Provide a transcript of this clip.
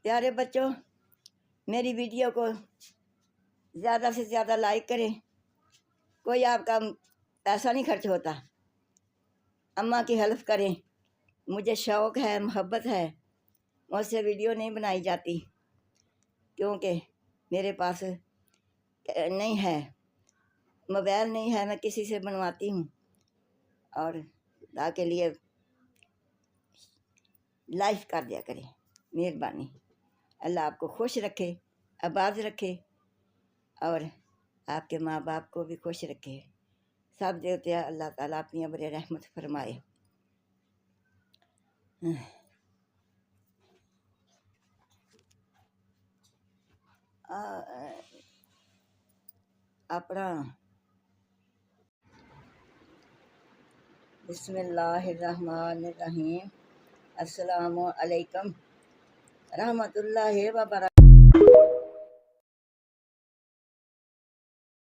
پیارے بچوں، میری ویڈیو کو زیادہ سے زیادہ لائک کریں۔ کوئی آپ کا پیسہ نہیں خرچ ہوتا، اماں کی ہیلپ کریں۔ مجھے شوق ہے، محبت ہے، مجھ سے ویڈیو نہیں بنائی جاتی کیونکہ میرے پاس نہیں ہے، موبائل نہیں ہے، میں کسی سے بنواتی ہوں۔ اور خدا کے لیے لائک کر دیا کریں، مہربانی۔ اللہ آپ کو خوش رکھے، آباد رکھے، اور آپ کے ماں باپ کو بھی خوش رکھے۔ سب دیوتے اللہ تعالیٰ اپنی ابر رحمت فرمائے۔ اپنا بسم اللہ الرحمن الرحیم۔ السلام علیکم رحمۃ اللہ وبرکاتہ۔